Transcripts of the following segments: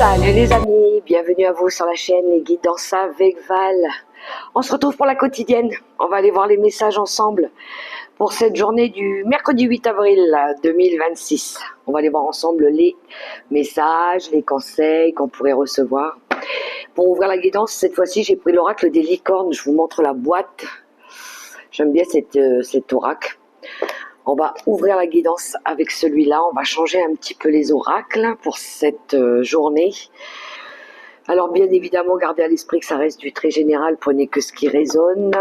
Salut les amis, bienvenue à vous sur la chaîne Les Guidances avec Val. On se retrouve pour la quotidienne. On va aller voir les messages ensemble pour cette journée du mercredi 8 avril 2026. On va aller voir ensemble les messages, les conseils qu'on pourrait recevoir. Pour ouvrir la guidance, cette fois-ci, j'ai pris l'oracle des licornes. Je vous montre la boîte. J'aime bien cet oracle. On va ouvrir la guidance avec celui-là. On va changer un petit peu les oracles pour cette journée. Alors bien évidemment, gardez à l'esprit que ça reste du très général. Prenez que ce qui résonne.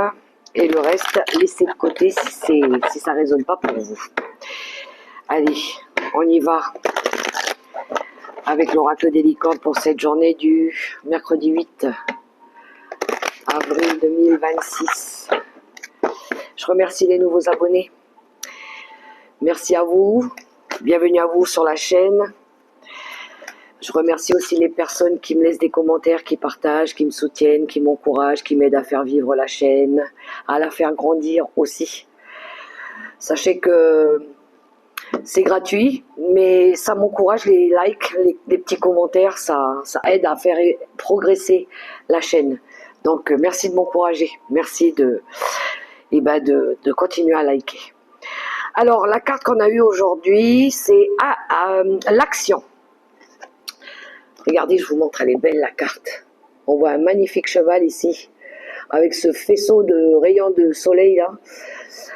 Et le reste, laissez de côté si ça ne résonne pas pour vous. Allez, on y va. Avec l'oracle des licornes pour cette journée du mercredi 8 avril 2026. Je remercie les nouveaux abonnés. Merci à vous, bienvenue à vous sur la chaîne. Je remercie aussi les personnes qui me laissent des commentaires, qui partagent, qui me soutiennent, qui m'encouragent, qui m'aident à faire vivre la chaîne, à la faire grandir aussi. Sachez que c'est gratuit, mais ça m'encourage, les likes, les petits commentaires, ça aide à faire progresser la chaîne. Donc merci de m'encourager, merci de continuer à liker. Alors, la carte qu'on a eue aujourd'hui, c'est l'action. Regardez, je vous montre, elle est belle la carte. On voit un magnifique cheval ici, avec ce faisceau de rayons de soleil là.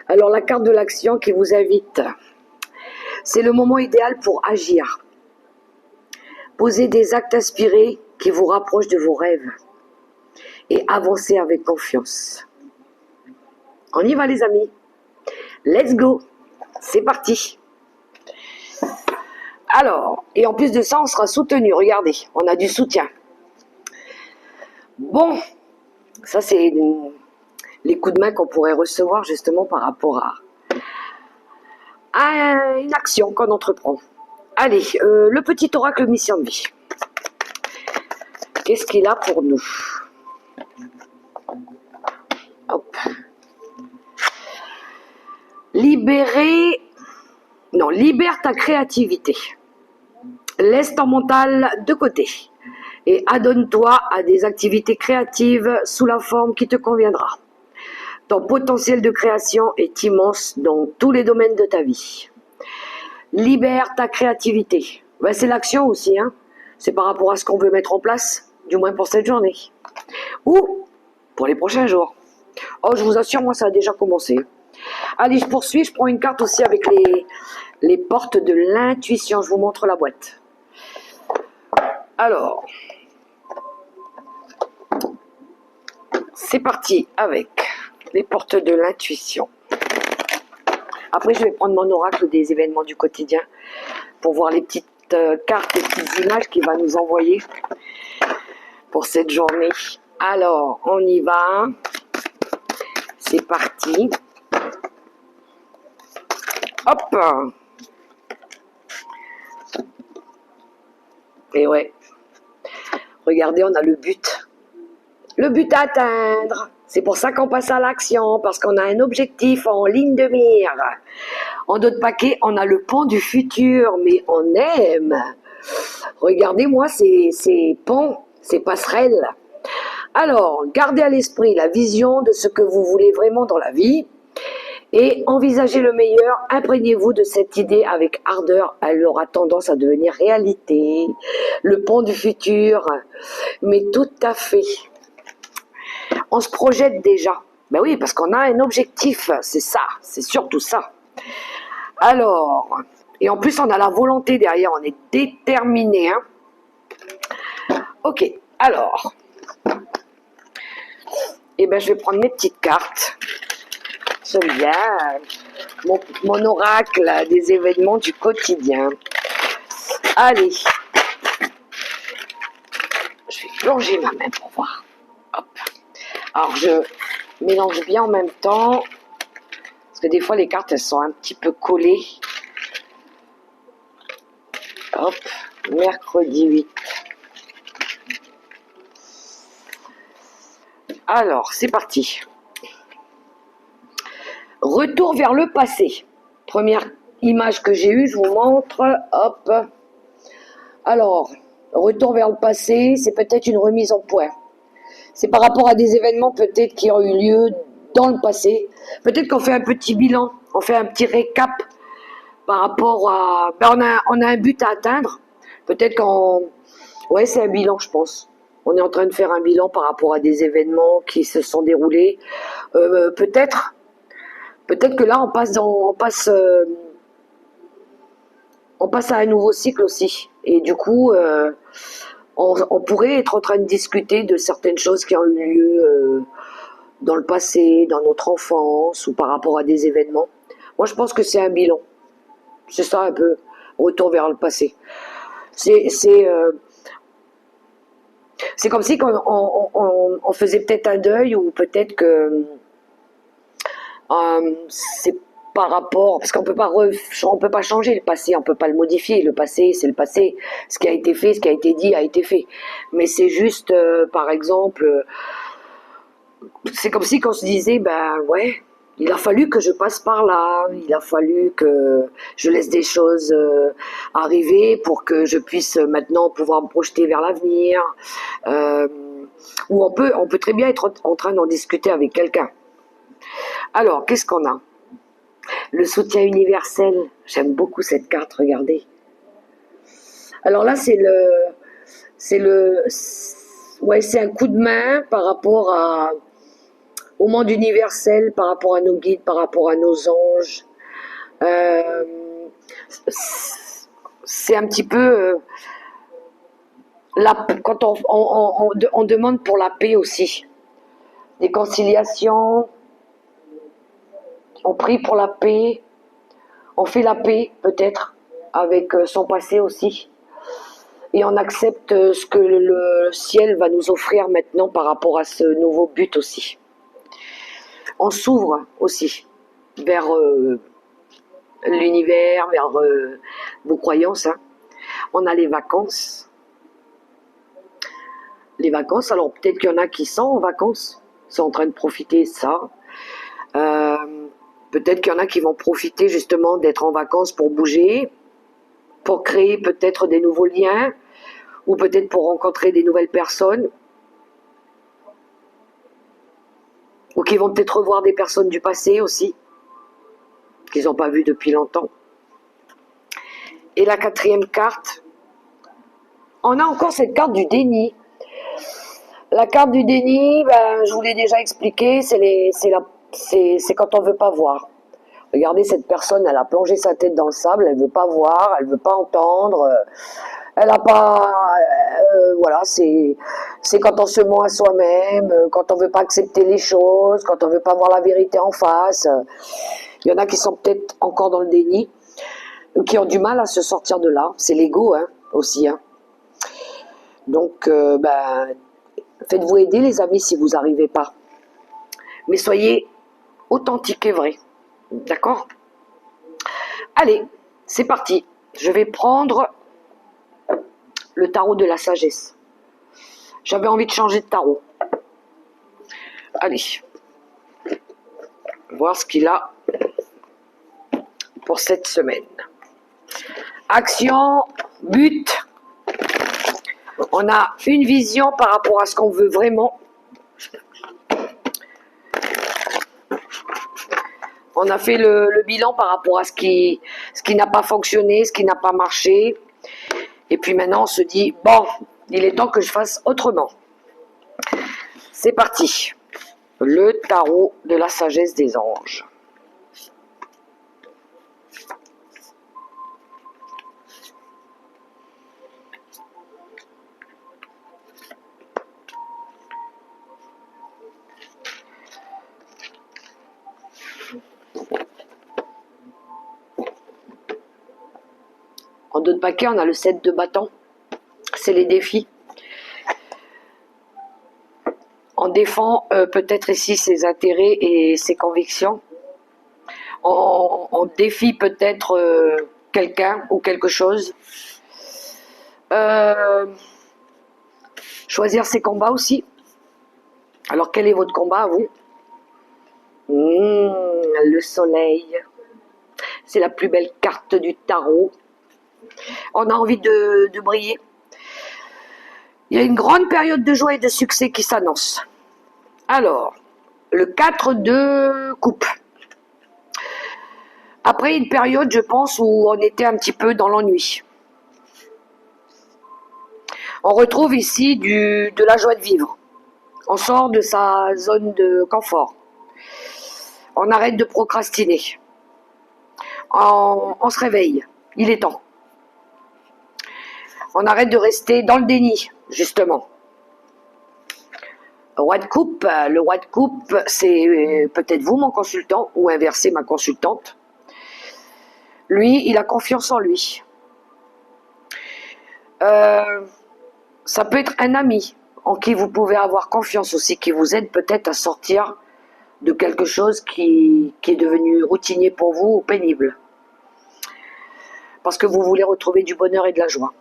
Alors, la carte de l'action qui vous invite, c'est le moment idéal pour agir. Posez des actes inspirés qui vous rapprochent de vos rêves et avancez avec confiance. On y va les amis. Let's go! C'est parti. Alors, et en plus de ça, on sera soutenu. Regardez, on a du soutien. Bon, ça c'est les coups de main qu'on pourrait recevoir justement par rapport à une action qu'on entreprend. Allez, le petit oracle mission de vie. Qu'est-ce qu'il a pour nous? Hop. Libère ta créativité. Laisse ton mental de côté et adonne-toi à des activités créatives sous la forme qui te conviendra. Ton potentiel de création est immense dans tous les domaines de ta vie. Libère ta créativité. Ben, c'est l'action aussi, hein. C'est par rapport à ce qu'on veut mettre en place, du moins pour cette journée. Ou pour les prochains jours. Oh, je vous assure, moi ça a déjà commencé. Allez, je poursuis, je prends une carte aussi avec les portes de l'intuition. Je vous montre la boîte. Alors, c'est parti avec les portes de l'intuition. Après, je vais prendre mon oracle des événements du quotidien pour voir les petites cartes, les petites images qu'il va nous envoyer pour cette journée. Alors, on y va. C'est parti. Hop! Et ouais. Regardez, on a le but. Le but à atteindre. C'est pour ça qu'on passe à l'action, parce qu'on a un objectif en ligne de mire. En d'autres paquets, on a le pont du futur, mais on aime. Regardez-moi ces ponts, ces passerelles. Alors, gardez à l'esprit la vision de ce que vous voulez vraiment dans la vie et envisagez le meilleur. Imprégnez-vous de cette idée avec ardeur, elle aura tendance à devenir réalité. Le pont du futur, mais tout à fait. On se projette déjà. Ben oui, parce qu'on a un objectif, c'est ça, c'est surtout ça. Alors, et en plus on a la volonté derrière, on est déterminé. Hein. Ok, alors, et ben je vais prendre mes petites cartes. J'aime bien mon oracle des événements du quotidien. Allez, je vais plonger ma main pour voir. Hop. Alors je mélange bien en même temps, parce que des fois les cartes elles sont un petit peu collées. Hop, mercredi 8. Alors, c'est parti. Retour vers le passé. Première image que j'ai eue, je vous montre. Hop. Alors, Retour vers le passé, c'est peut-être une remise en point. C'est par rapport à des événements peut-être qui ont eu lieu dans le passé. Peut-être qu'on fait un petit bilan, on fait un petit récap par rapport à... Ben on a un but à atteindre. Peut-être qu'on... Ouais, c'est un bilan, je pense. On est en train de faire un bilan par rapport à des événements qui se sont déroulés. Peut-être que là, on passe à un nouveau cycle aussi. Et du coup, on pourrait être en train de discuter de certaines choses qui ont eu lieu dans le passé, dans notre enfance ou par rapport à des événements. Moi, je pense que c'est un bilan. C'est ça un peu, retour vers le passé. C'est comme si on faisait peut-être un deuil ou peut-être que c'est par rapport, parce qu'on on peut pas changer le passé, on peut pas le modifier. Le passé, c'est le passé. Ce qui a été fait, ce qui a été dit, a été fait. Mais c'est juste, par exemple, c'est comme si qu'on se disait, ben ouais, il a fallu que je passe par là, il a fallu que je laisse des choses arriver pour que je puisse maintenant pouvoir me projeter vers l'avenir. Euh, ou on peut très bien être en train d'en discuter avec quelqu'un. Alors, qu'est-ce qu'on a? Le soutien universel. J'aime beaucoup cette carte, regardez. Alors là, ouais, c'est un coup de main par rapport au monde universel, par rapport à nos guides, par rapport à nos anges. Euh, c'est un petit peu quand on demande pour la paix aussi, des conciliations, on prie pour la paix, on fait la paix peut-être avec son passé aussi, et on accepte ce que le ciel va nous offrir maintenant par rapport à ce nouveau but aussi. On s'ouvre aussi vers l'univers, vers vos croyances. Hein. On a les vacances. Les vacances, alors peut-être qu'il y en a qui sont en vacances, sont en train de profiter de ça. Peut-être qu'il y en a qui vont profiter justement d'être en vacances pour bouger, pour créer peut-être des nouveaux liens, ou peut-être pour rencontrer des nouvelles personnes, ou qui vont peut-être revoir des personnes du passé aussi, qu'ils n'ont pas vues depuis longtemps. Et la quatrième carte, on a encore cette carte du déni. La carte du déni, ben, je vous l'ai déjà expliqué, c'est quand on veut pas voir. Regardez, cette personne, elle a plongé sa tête dans le sable, elle veut pas voir, elle veut pas entendre, elle a pas, voilà, c'est quand on se ment à soi-même, quand on veut pas accepter les choses, quand on veut pas voir la vérité en face. Il y en a qui sont peut-être encore dans le déni, qui ont du mal à se sortir de là. C'est l'ego, hein, aussi, hein. Donc, ben, faites-vous aider, les amis, si vous n'arrivez pas. Mais soyez authentique et vrai. D'accord? Allez, c'est parti. Je vais prendre le tarot de la sagesse. J'avais envie de changer de tarot. Allez. Voir ce qu'il a pour cette semaine. Action, but. On a une vision par rapport à ce qu'on veut vraiment. On a fait le bilan par rapport à ce qui n'a pas fonctionné, ce qui n'a pas marché. Et puis maintenant, on se dit, bon, il est temps que je fasse autrement. C'est parti. Le tarot de la sagesse des anges. En d'autres paquets, on a le 7 de bâton. C'est les défis. On défend peut-être ici ses intérêts et ses convictions. On défie peut-être quelqu'un ou quelque chose. Choisir ses combats aussi. Alors, quel est votre combat à vous? Le soleil. C'est la plus belle carte du tarot. On a envie de briller. Il y a une grande période de joie et de succès qui s'annonce. Alors, le 4 de coupe. Après une période, je pense, où on était un petit peu dans l'ennui. On retrouve ici de la joie de vivre. On sort de sa zone de confort. On arrête de procrastiner. On se réveille. Il est temps. On arrête de rester dans le déni, justement. Le roi de coupe, c'est peut-être vous, mon consultant, ou inversé, ma consultante. Lui, il a confiance en lui. Ça peut être un ami en qui vous pouvez avoir confiance aussi, qui vous aide peut-être à sortir de quelque chose qui est devenu routinier pour vous ou pénible. Parce que vous voulez retrouver du bonheur et de la joie.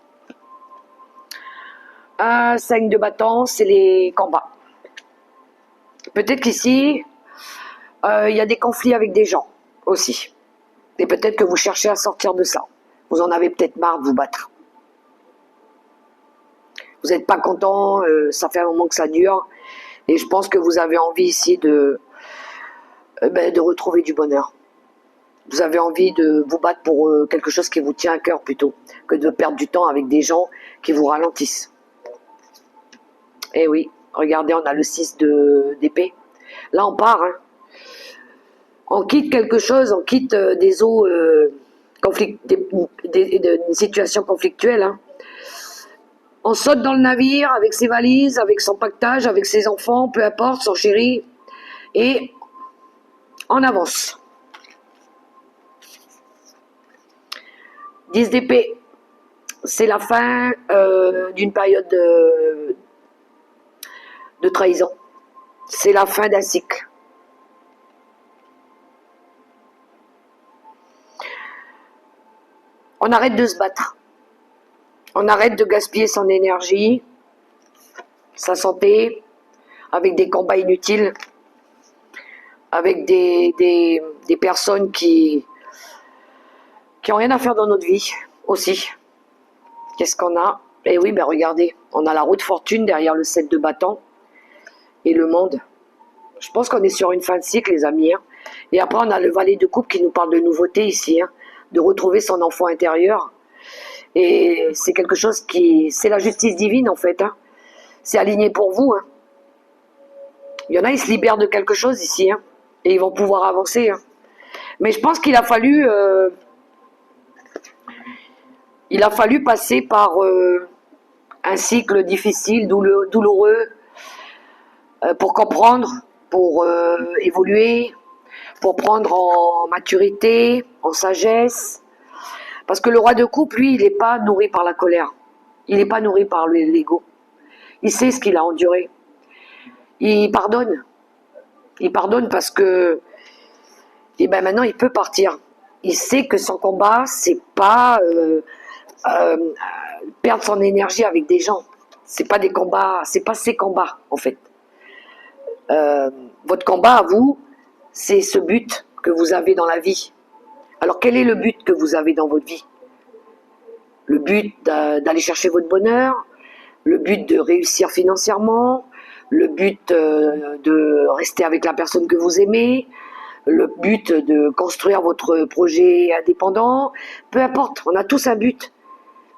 Un 5 de bâton, c'est les combats. Peut-être qu'ici, il y a des conflits avec des gens aussi. Et peut-être que vous cherchez à sortir de ça. Vous en avez peut-être marre de vous battre. Vous n'êtes pas content, ça fait un moment que ça dure. Et je pense que vous avez envie ici de retrouver du bonheur. Vous avez envie de vous battre pour quelque chose qui vous tient à cœur plutôt que de perdre du temps avec des gens qui vous ralentissent. Eh oui, regardez, on a le 6 d'épée. Là, on part. Hein. On quitte quelque chose, on quitte des eaux, des situations conflictuelles. Hein. On saute dans le navire avec ses valises, avec son pactage, avec ses enfants, peu importe, son chéri. Et on avance. 10 d'épée. C'est la fin d'une période de trahison. C'est la fin d'un cycle. On arrête de se battre. On arrête de gaspiller son énergie, sa santé, avec des combats inutiles, avec des personnes qui ont rien à faire dans notre vie aussi. Qu'est-ce qu'on a? Eh oui, ben regardez, on a la roue de fortune derrière le 7 de bâton et le monde. Je pense qu'on est sur une fin de cycle, les amis. Hein. Et après, on a le valet de coupe qui nous parle de nouveauté ici, hein, de retrouver son enfant intérieur. Et c'est quelque chose c'est la justice divine en fait. Hein. C'est aligné pour vous. Hein. Il y en a, ils se libèrent de quelque chose ici, hein, et ils vont pouvoir avancer. Hein. Mais je pense qu'il a fallu passer par un cycle difficile, douloureux, pour comprendre, pour évoluer, pour prendre en maturité, en sagesse. Parce que le roi de coupe, lui, il n'est pas nourri par la colère. Il n'est pas nourri par l'ego. Il sait ce qu'il a enduré. Il pardonne. Il pardonne parce que maintenant, il peut partir. Il sait que son combat, c'est pas perdre son énergie avec des gens. C'est pas des combats, c'est pas ses combats, en fait. Votre combat à vous, c'est ce but que vous avez dans la vie. Alors quel est le but que vous avez dans votre vie? Le but d'aller chercher votre bonheur, le but de réussir financièrement, le but de rester avec la personne que vous aimez, le but de construire votre projet indépendant, peu importe, on a tous un but.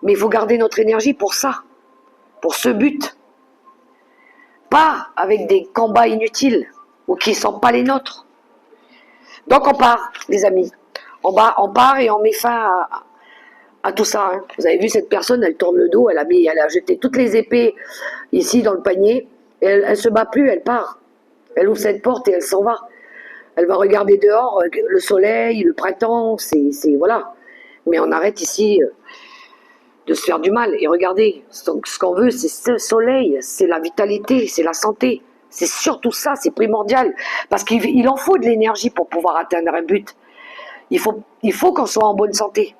Mais il faut garder notre énergie pour ça, pour ce but. Pas avec des combats inutiles ou qui ne sont pas les nôtres. Donc on part, les amis. On part et on met fin à tout ça. Hein. Vous avez vu cette personne, elle tourne le dos, elle a jeté toutes les épées ici dans le panier. Et elle se bat plus, elle part. Elle ouvre cette porte et elle s'en va. Elle va regarder dehors, le soleil, le printemps, c'est voilà. Mais on arrête ici de se faire du mal. Et regardez, ce qu'on veut, c'est ce soleil, c'est la vitalité, c'est la santé. C'est surtout ça, c'est primordial. Parce qu'il en faut de l'énergie pour pouvoir atteindre un but. Il faut qu'on soit en bonne santé.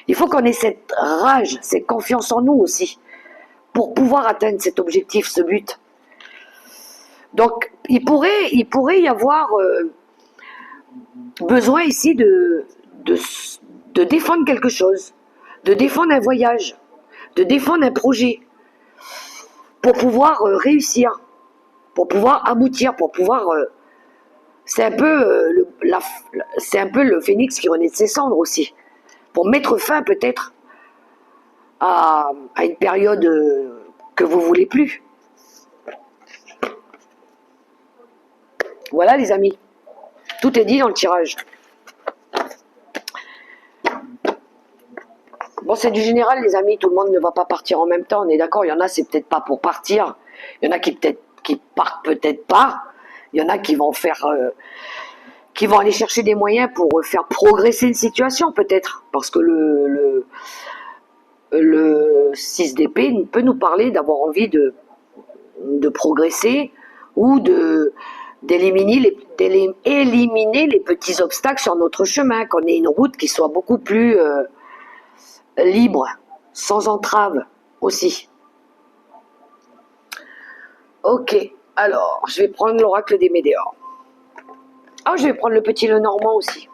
Il faut qu'on ait cette rage, cette confiance en nous aussi, pour pouvoir atteindre cet objectif, ce but. Donc, il pourrait y avoir besoin ici de défendre quelque chose, de défendre un voyage, de défendre un projet. pour pouvoir réussir, pour pouvoir aboutir, pour pouvoir... c'est un peu c'est un peu le phénix qui renaît de ses cendres aussi, pour mettre fin peut-être à une période que vous voulez plus. Voilà les amis, tout est dit dans le tirage. Bon, c'est du général les amis, tout le monde ne va pas partir en même temps, on est d'accord. Il y en a c'est peut-être pas pour partir, il y en a qui partent peut-être pas, il y en a qui vont faire qui vont aller chercher des moyens pour faire progresser une situation peut-être, parce que le 6 d'épée peut nous parler d'avoir envie de progresser ou d'éliminer les petits obstacles sur notre chemin, qu'on ait une route qui soit beaucoup plus libre, sans entrave aussi. Ok, alors je vais prendre l'oracle des Médéors. Ah, je vais prendre le petit Lenormand aussi.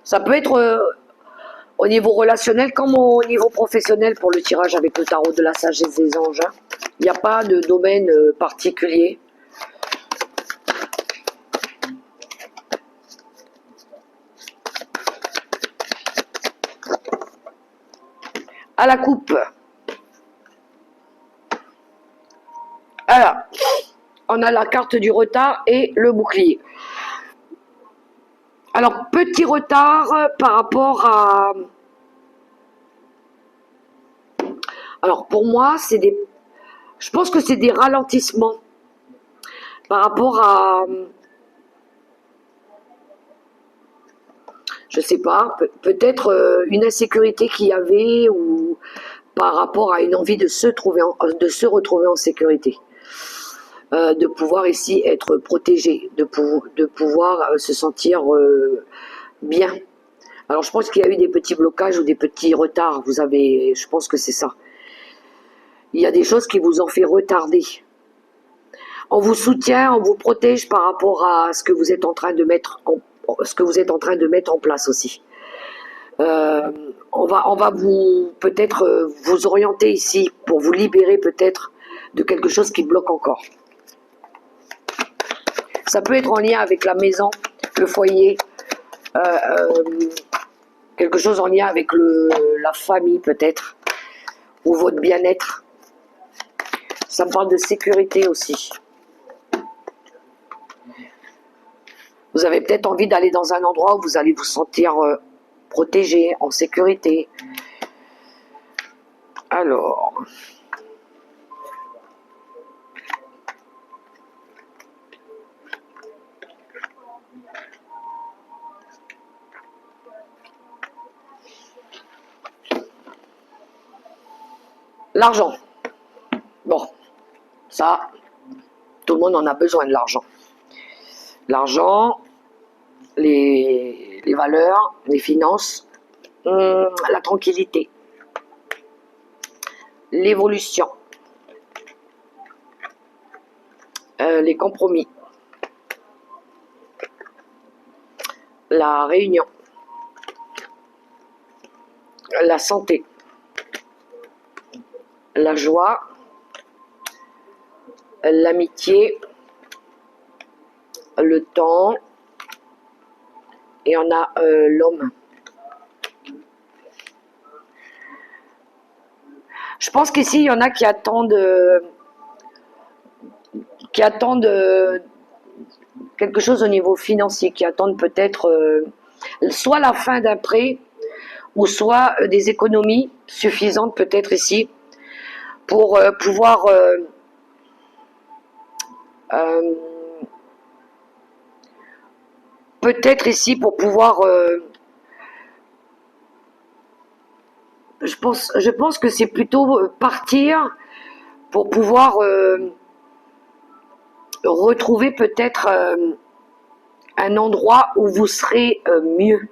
Ça peut être au niveau relationnel comme au niveau professionnel pour le tirage avec le tarot de la sagesse des anges. Hein. Il n'y a pas de domaine particulier. À la coupe. Alors, on a la carte du retard et le bouclier. Alors, petit retard par rapport à... Alors, pour moi, c'est des... Je pense que c'est des ralentissements par rapport à... Je sais pas, peut-être une insécurité qu'il y avait ou par rapport à une envie de se retrouver en sécurité. De pouvoir ici être protégé, de pouvoir se sentir bien. Alors je pense qu'il y a eu des petits blocages ou des petits retards, je pense que c'est ça. Il y a des choses qui vous ont fait retarder. On vous soutient, on vous protège par rapport à ce que vous êtes en train de mettre en place aussi. On va vous peut-être vous orienter ici pour vous libérer peut-être de quelque chose qui bloque encore. Ça peut être en lien avec la maison, le foyer, quelque chose en lien avec la famille peut-être, ou votre bien-être. Ça me parle de sécurité aussi. Vous avez peut-être envie d'aller dans un endroit où vous allez vous sentir protégé, en sécurité. Alors... L'argent. Bon, ça, tout le monde en a besoin de l'argent. L'argent, les valeurs, les finances, la tranquillité, l'évolution, les compromis, la réunion, la santé, la joie, l'amitié, le temps, et on a l'homme. Je pense qu'ici, il y en a qui attendent quelque chose au niveau financier, qui attendent peut-être soit la fin d'un prêt, ou soit des économies suffisantes peut-être ici, pour pouvoir peut-être ici pour pouvoir je pense que c'est plutôt partir pour pouvoir retrouver peut-être un endroit où vous serez mieux,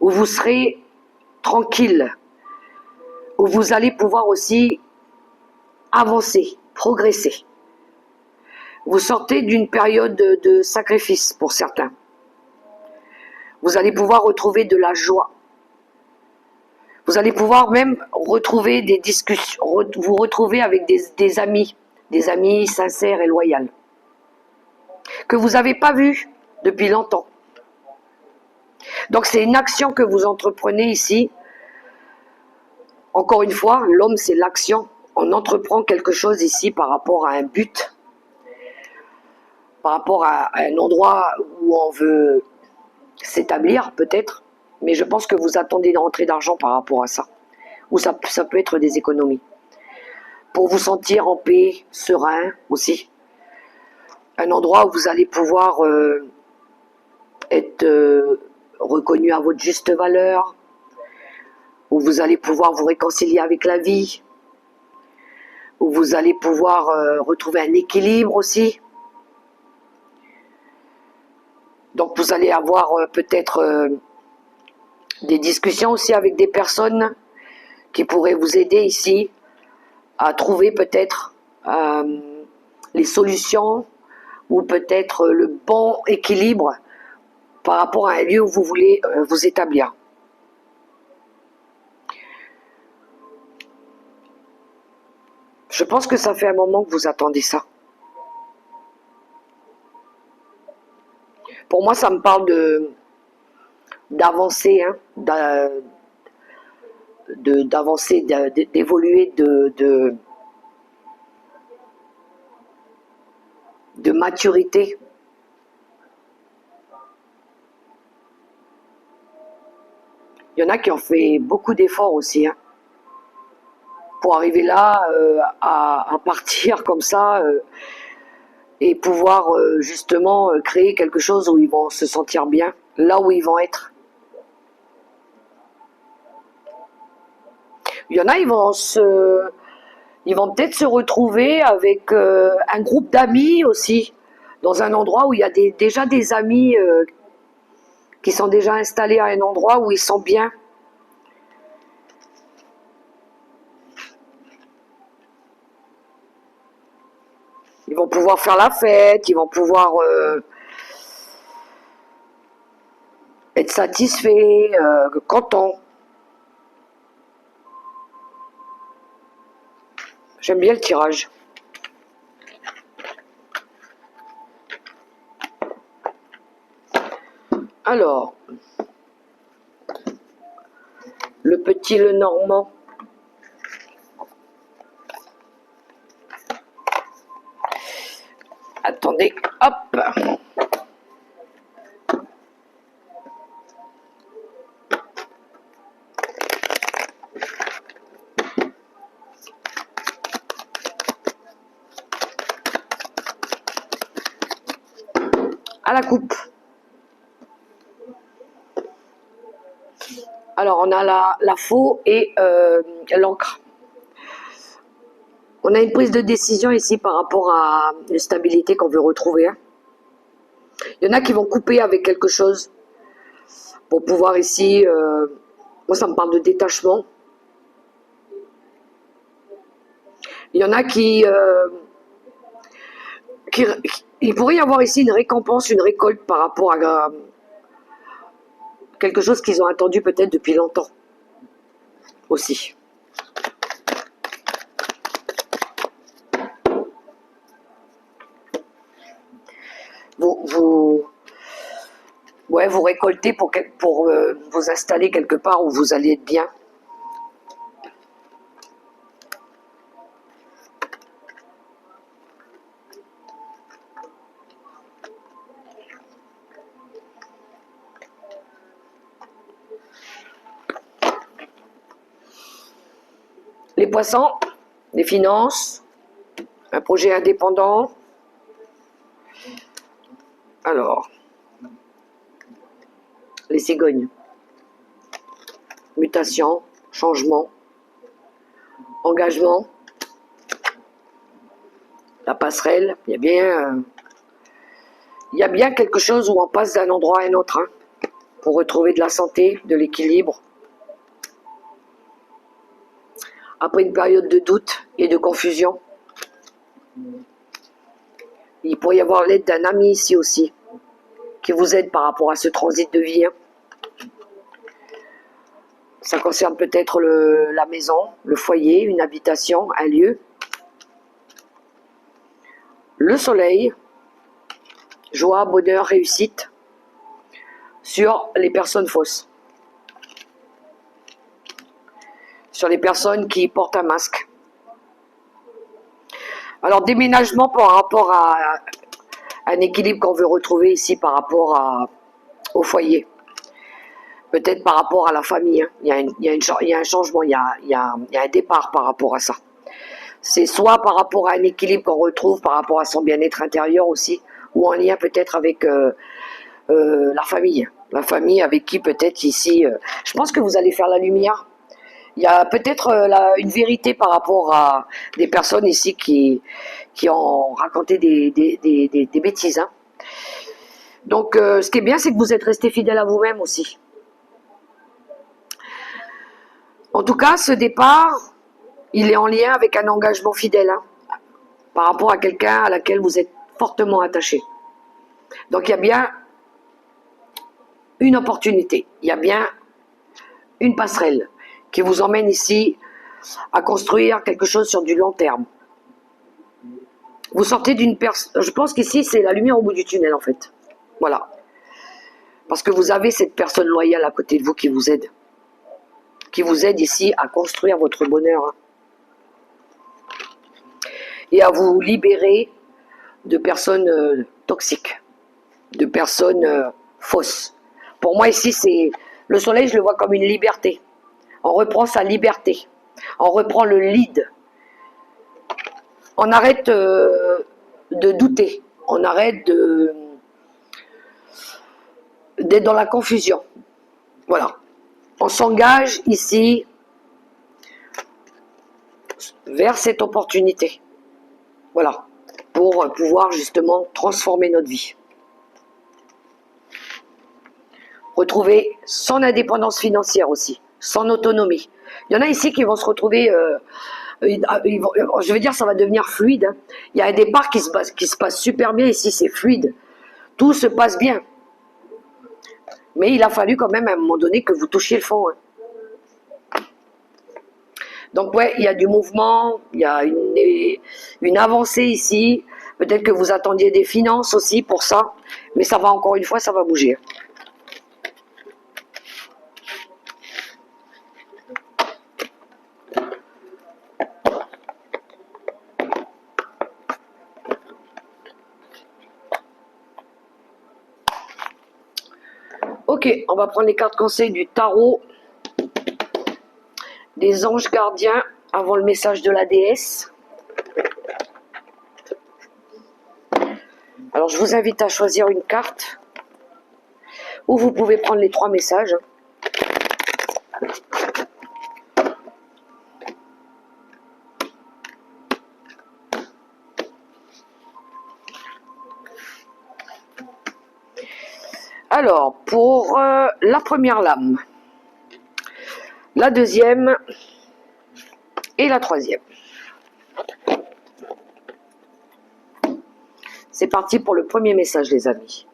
où vous serez tranquille, où vous allez pouvoir aussi avancer, progresser. Vous sortez d'une période de sacrifice pour certains. Vous allez pouvoir retrouver de la joie. Vous allez pouvoir même retrouver des discussions, vous retrouver avec des amis sincères et loyaux, que vous n'avez pas vus depuis longtemps. Donc c'est une action que vous entreprenez ici. Encore une fois, l'homme c'est l'action. On entreprend quelque chose ici par rapport à un but, par rapport à un endroit où on veut s'établir peut-être, mais je pense que vous attendez une rentrée d'argent par rapport à ça, ou ça peut être des économies, pour vous sentir en paix, serein aussi. Un endroit où vous allez pouvoir être reconnu à votre juste valeur, où vous allez pouvoir vous réconcilier avec la vie, où vous allez pouvoir retrouver un équilibre aussi. Donc vous allez avoir peut-être des discussions aussi avec des personnes qui pourraient vous aider ici à trouver peut-être les solutions ou peut-être le bon équilibre par rapport à un lieu où vous voulez vous établir. Je pense que ça fait un moment que vous attendez ça. Pour moi, ça me parle d'avancer, hein, d'avancer, d'évoluer, de maturité. Il y en a qui ont fait beaucoup d'efforts aussi, hein, pour arriver là, à partir comme ça, et pouvoir justement créer quelque chose où ils vont se sentir bien, là où ils vont être. Il y en a, ils vont peut-être se retrouver avec un groupe d'amis aussi, dans un endroit où il y a déjà des amis qui sont déjà installés à un endroit où ils sont bien. Ils vont pouvoir faire la fête, ils vont pouvoir être satisfaits, contents. J'aime bien le tirage. Alors, le petit Lenormand. Attendez, hop. À la coupe. Alors, on a la faux et l'encre. On a une prise de décision ici par rapport à une stabilité qu'on veut retrouver. Hein. Il y en a qui vont couper avec quelque chose pour pouvoir ici... moi, ça me parle de détachement. Il y en a il pourrait y avoir ici une récompense, une récolte par rapport à quelque chose qu'ils ont attendu peut-être depuis longtemps aussi. Vous récoltez pour vous installer quelque part où vous allez être bien. Les poissons, les finances, un projet indépendant. Alors, les cigognes, mutation, changement, engagement, la passerelle, il y a bien quelque chose où on passe d'un endroit à un autre, hein, pour retrouver de la santé, de l'équilibre. Après une période de doute et de confusion. Il pourrait y avoir l'aide d'un ami ici aussi, qui vous aide par rapport à ce transit de vie. Hein. Ça concerne peut-être la maison, le foyer, une habitation, un lieu. Le soleil, joie, bonheur, réussite sur les personnes fausses. Sur les personnes qui portent un masque. Alors, déménagement par rapport à un équilibre qu'on veut retrouver ici par rapport au foyer. Peut-être par rapport à la famille. Hein. Il y a un changement, il y a un départ par rapport à ça. C'est soit par rapport à un équilibre qu'on retrouve par rapport à son bien-être intérieur aussi, ou en lien peut-être avec la famille. La famille avec qui peut-être ici... je pense que vous allez faire la lumière. Il y a peut-être une vérité par rapport à des personnes ici qui ont raconté des bêtises. Hein. Donc, ce qui est bien, c'est que vous êtes resté fidèle à vous-même aussi. En tout cas, ce départ, il est en lien avec un engagement fidèle, hein, par rapport à quelqu'un à laquelle vous êtes fortement attaché. Donc, il y a bien une opportunité, il y a bien une passerelle qui vous emmène ici à construire quelque chose sur du long terme. Vous sortez d'une personne... Je pense qu'ici, c'est la lumière au bout du tunnel, en fait. Voilà. Parce que vous avez cette personne loyale à côté de vous qui vous aide. Qui vous aide ici à construire votre bonheur. Hein. Et à vous libérer de personnes toxiques. De personnes fausses. Pour moi, ici, c'est... Le soleil, je le vois comme une liberté. On reprend sa liberté. On reprend le lead. On arrête de douter. On arrête d'être dans la confusion. Voilà. On s'engage ici vers cette opportunité. Voilà. Pour pouvoir justement transformer notre vie. Retrouver son indépendance financière aussi. Son autonomie. Il y en a ici qui vont se retrouver... je veux dire, ça va devenir fluide. Hein. Il y a un départ qui se passe super bien ici, c'est fluide. Tout se passe bien. Mais il a fallu quand même à un moment donné que vous touchiez le fond. Hein. Donc ouais, il y a du mouvement, il y a une avancée ici. Peut-être que vous attendiez des finances aussi pour ça. Mais ça va encore une fois, ça va bouger. Ok, on va prendre les cartes conseils du tarot des anges gardiens avant le message de la déesse. Alors, je vous invite à choisir une carte ou vous pouvez prendre les 3 messages. Alors, pour la première lame, la deuxième et la troisième. C'est parti pour le premier message, les amis.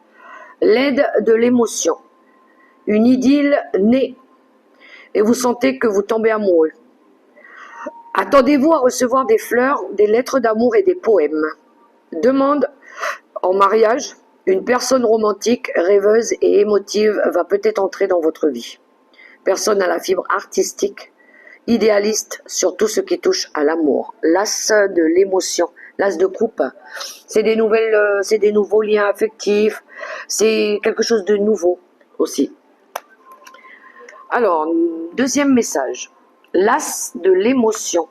L'aide de l'émotion. Une idylle naît et vous sentez que vous tombez amoureux. Attendez-vous à recevoir des fleurs, des lettres d'amour et des poèmes. Demande en mariage. Une personne romantique, rêveuse et émotive va peut-être entrer dans votre vie. Personne à la fibre artistique, idéaliste sur tout ce qui touche à l'amour. L'as de l'émotion, l'as de coupe, c'est des nouveaux liens affectifs, c'est quelque chose de nouveau aussi. Alors, deuxième message, l'as de l'émotion.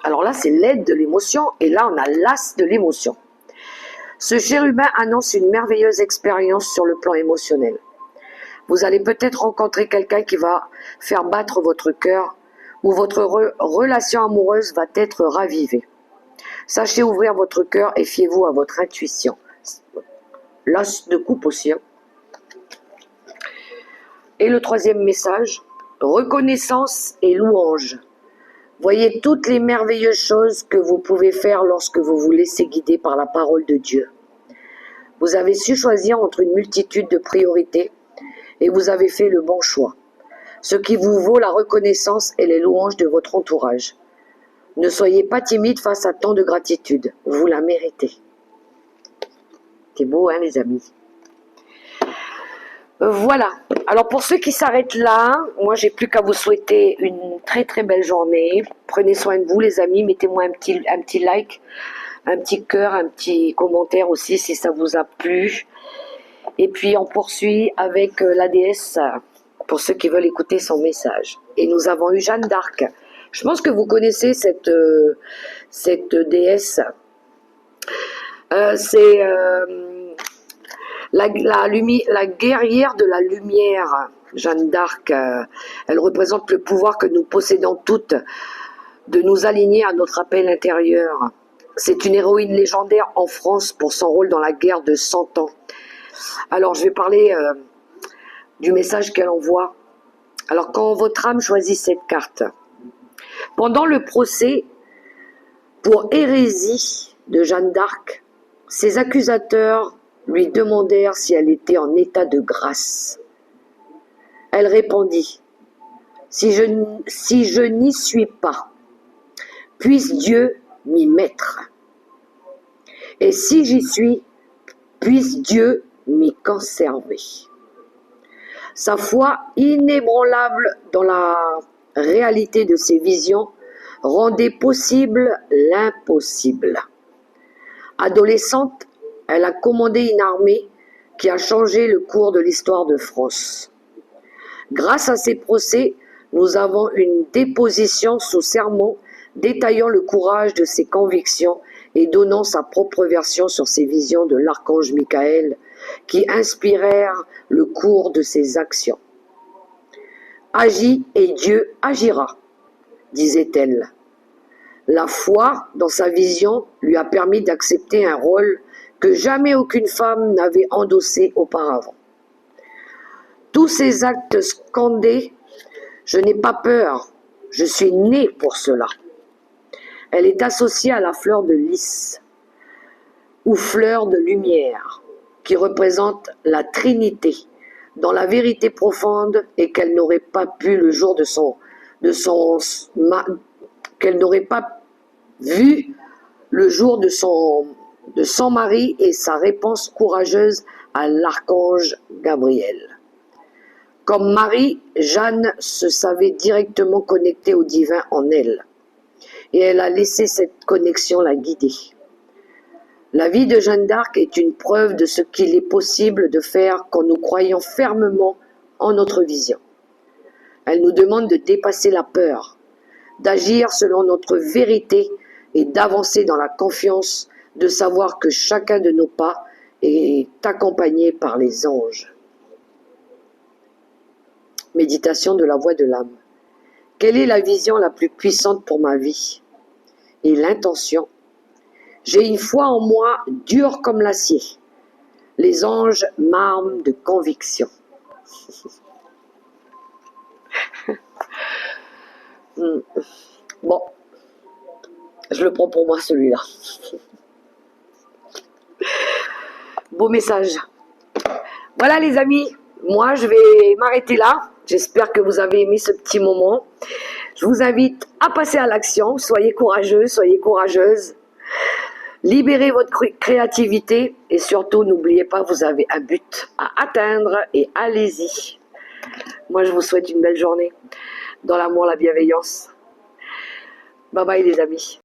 Alors là, c'est l'aide de l'émotion et là, on a l'as de l'émotion. Ce chérubin annonce une merveilleuse expérience sur le plan émotionnel. Vous allez peut-être rencontrer quelqu'un qui va faire battre votre cœur ou votre relation amoureuse va être ravivée. Sachez ouvrir votre cœur et fiez-vous à votre intuition. L'as de coupe aussi. Hein. Et le troisième message, reconnaissance et louange. Voyez toutes les merveilleuses choses que vous pouvez faire lorsque vous vous laissez guider par la parole de Dieu. Vous avez su choisir entre une multitude de priorités et vous avez fait le bon choix, ce qui vous vaut la reconnaissance et les louanges de votre entourage. Ne soyez pas timide face à tant de gratitude, vous la méritez. C'est beau, hein, les amis? Voilà. Alors, pour ceux qui s'arrêtent là, moi, j'ai plus qu'à vous souhaiter une très, très belle journée. Prenez soin de vous, les amis. Mettez-moi un petit like, un petit cœur, un petit commentaire aussi, si ça vous a plu. Et puis, on poursuit avec la déesse, pour ceux qui veulent écouter son message. Et nous avons eu Jeanne d'Arc. Je pense que vous connaissez cette déesse. C'est la guerrière de la lumière, Jeanne d'Arc. Elle représente le pouvoir que nous possédons toutes de nous aligner à notre appel intérieur. C'est une héroïne légendaire en France pour son rôle dans la guerre de 100 ans. Alors, je vais parler du message qu'elle envoie. Alors, quand votre âme choisit cette carte, pendant le procès pour hérésie de Jeanne d'Arc, ses accusateurs lui demandèrent si elle était en état de grâce. Elle répondit, « Si je n'y suis pas, puisse Dieu m'y mettre. Et si j'y suis, puisse Dieu m'y conserver. » Sa foi inébranlable dans la réalité de ses visions rendait possible l'impossible. Adolescente, elle a commandé une armée qui a changé le cours de l'histoire de France. Grâce à ces procès, nous avons une déposition sous serment détaillant le courage de ses convictions et donnant sa propre version sur ses visions de l'archange Michael qui inspirèrent le cours de ses actions. « Agis et Dieu agira », disait-elle. La foi dans sa vision lui a permis d'accepter un rôle que jamais aucune femme n'avait endossé auparavant. Tous ces actes scandés, je n'ai pas peur, je suis née pour cela. Elle est associée à la fleur de lys, ou fleur de lumière, qui représente la Trinité, dans la vérité profonde et qu'elle n'aurait pas pu le jour qu'elle n'aurait pas vu le jour de son mari et sa réponse courageuse à l'archange Gabriel. Comme Marie, Jeanne se savait directement connectée au divin en elle, et elle a laissé cette connexion la guider. La vie de Jeanne d'Arc est une preuve de ce qu'il est possible de faire quand nous croyons fermement en notre vision. Elle nous demande de dépasser la peur, d'agir selon notre vérité et d'avancer dans la confiance de savoir que chacun de nos pas est accompagné par les anges. Méditation de la voix de l'âme. Quelle est la vision la plus puissante pour ma vie? Et l'intention. J'ai une foi en moi dure comme l'acier. Les anges m'arment de conviction. Bon, je le prends pour moi celui-là. Beau message. Voilà les amis, moi je vais m'arrêter là. J'espère que vous avez aimé ce petit moment. Je vous invite à passer à l'action. Soyez courageux, soyez courageuse. Libérez votre créativité et surtout n'oubliez pas, vous avez un but à atteindre et allez-y. Moi je vous souhaite une belle journée dans l'amour, la bienveillance. Bye bye les amis.